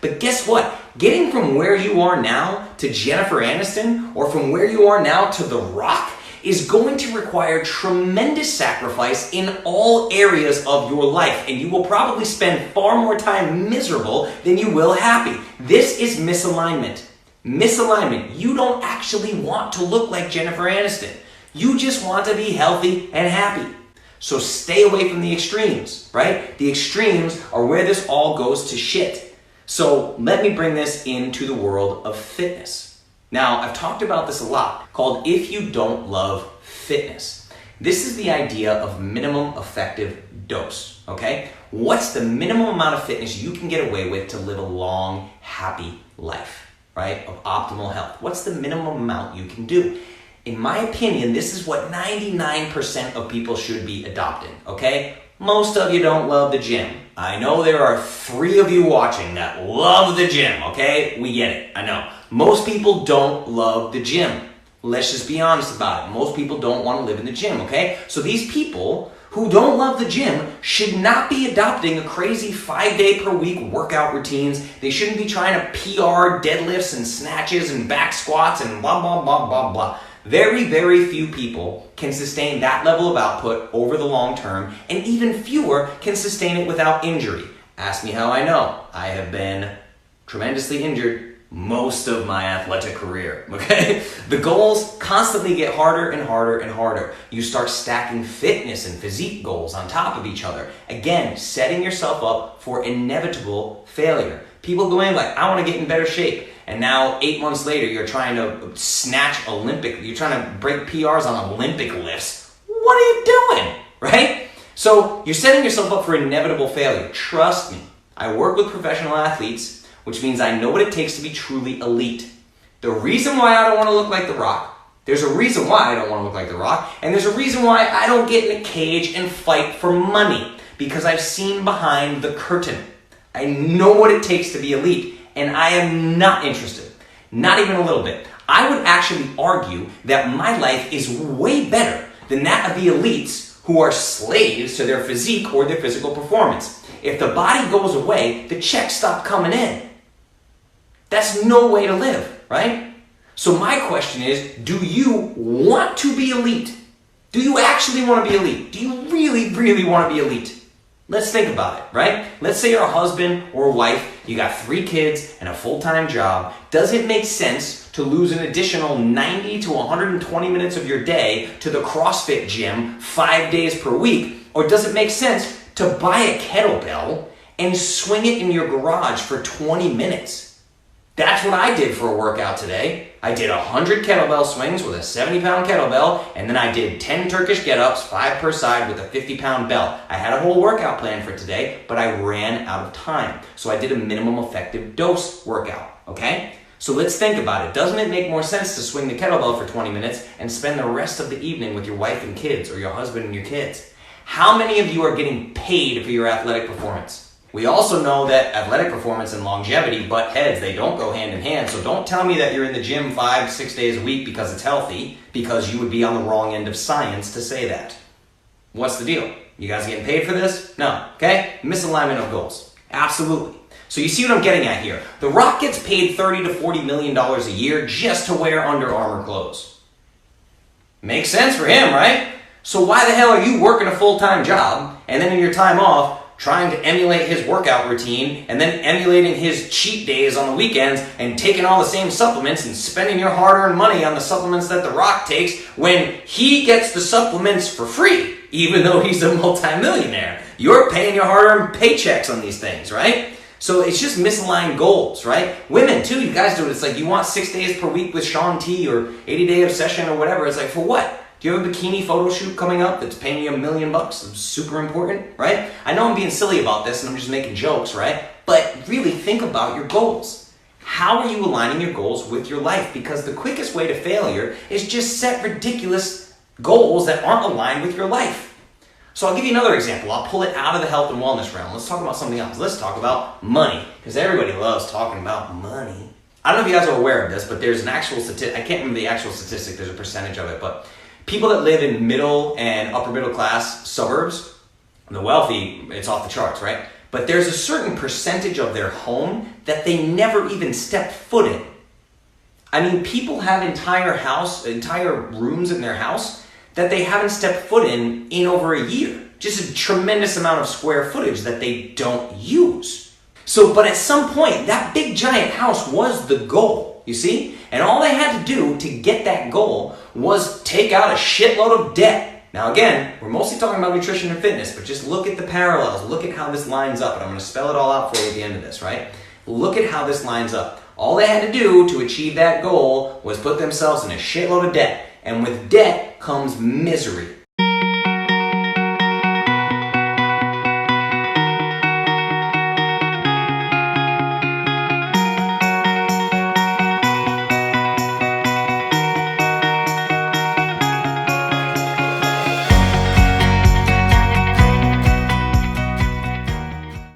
But guess what? Getting from where you are now to Jennifer Aniston, or from where you are now to The Rock, is going to require tremendous sacrifice in all areas of your life, and you will probably spend far more time miserable than you will happy. This is misalignment. Misalignment. You don't actually want to look like Jennifer Aniston. You just want to be healthy and happy. So stay away from the extremes, right? The extremes are where this all goes to shit. So let me bring this into the world of fitness. Now, I've talked about this a lot, called If You Don't Love Fitness. This is the idea of minimum effective dose, okay? What's the minimum amount of fitness you can get away with to live a long, happy life, right? Of optimal health. What's the minimum amount you can do? In my opinion, this is what 99% of people should be adopting, okay? Most of you don't love the gym. I know there are 3 of you watching that love the gym, okay? We get it, I know. Most people don't love the gym. Let's just be honest about it. Most people don't want to live in the gym, okay? So these people who don't love the gym should not be adopting a crazy 5-day-per-week workout routines. They shouldn't be trying to PR deadlifts and snatches and back squats and blah, blah, blah, blah, blah. Very, very few people can sustain that level of output over the long term, and even fewer can sustain it without injury. Ask me how I know. I have been tremendously injured most of my athletic career, okay? The goals constantly get harder and harder and harder. You start stacking fitness and physique goals on top of each other. Again, setting yourself up for inevitable failure. People go in like, I want to get in better shape. And now 8 months later, you're trying to snatch you're trying to break PRs on Olympic lifts. What are you doing, right? So you're setting yourself up for inevitable failure. Trust me, I work with professional athletes, which means I know what it takes to be truly elite. The reason why I don't want to look like The Rock, there's a reason why I don't want to look like The Rock, and there's a reason why I don't get in a cage and fight for money, because I've seen behind the curtain. I know what it takes to be elite. And I am not interested, not even a little bit. I would actually argue that my life is way better than that of the elites who are slaves to their physique or their physical performance. If the body goes away, the checks stop coming in. That's no way to live, right? So my question is, do you want to be elite? Do you actually want to be elite? Do you really, really want to be elite? Let's think about it, right? Let's say you're a husband or a wife, you got 3 kids and a full-time job. Does it make sense to lose an additional 90 to 120 minutes of your day to the CrossFit gym 5 days per week? Or does it make sense to buy a kettlebell and swing it in your garage for 20 minutes? That's what I did for a workout today. I did 100 kettlebell swings with a 70-pound kettlebell, and then I did 10 Turkish get-ups, 5 per side with a 50-pound belt. I had a whole workout plan for today, but I ran out of time. So I did a minimum effective dose workout, okay? So let's think about it. Doesn't it make more sense to swing the kettlebell for 20 minutes and spend the rest of the evening with your wife and kids, or your husband and your kids? How many of you are getting paid for your athletic performance? We also know that athletic performance and longevity butt heads. They don't go hand in hand. So don't tell me that you're in the gym 5-6 days a week because it's healthy, because you would be on the wrong end of science to say that. What's the deal? You guys getting paid for this? No. Okay? Misalignment of goals. Absolutely. So you see what I'm getting at here. The Rock gets paid $30 to $40 million a year just to wear Under Armour clothes. Makes sense for him, right? So why the hell are you working a full-time job and then in your time off trying to emulate his workout routine and then emulating his cheat days on the weekends and taking all the same supplements and spending your hard-earned money on the supplements that The Rock takes when he gets the supplements for free, even though he's a multimillionaire? You're paying your hard-earned paychecks on these things, right? So it's just misaligned goals, right? Women, too, you guys do it. It's like you want 6 days per week with Shaun T or 80-day obsession or whatever. It's like, for what? Do you have a bikini photo shoot coming up that's paying you $1 million? It's super important, right? I know I'm being silly about this and I'm just making jokes, right? But really think about your goals. How are you aligning your goals with your life? Because the quickest way to failure is just set ridiculous goals that aren't aligned with your life. So I'll give you another example. I'll pull it out of the health and wellness realm. Let's talk about something else. Let's talk about money, because everybody loves talking about money. I don't know if you guys are aware of this, but there's an actual statistic. I can't remember the actual statistic. There's a percentage of it, but people that live in middle and upper middle class suburbs, the wealthy, it's off the charts, right? but there's a certain percentage of their home that they never even step foot in. I mean, people have entire rooms in their house that they haven't stepped foot in over a year. Just a tremendous amount of square footage that they don't use. So, but at some point, that big giant house was the goal, you see? And all they had to do to get that goal was take out a shitload of debt. Now again, we're mostly talking about nutrition and fitness, but just look at the parallels. Look at how this lines up, and I'm going to spell it all out for you at the end of this, right? Look at how this lines up. All they had to do to achieve that goal was put themselves in a shitload of debt. And with debt comes misery.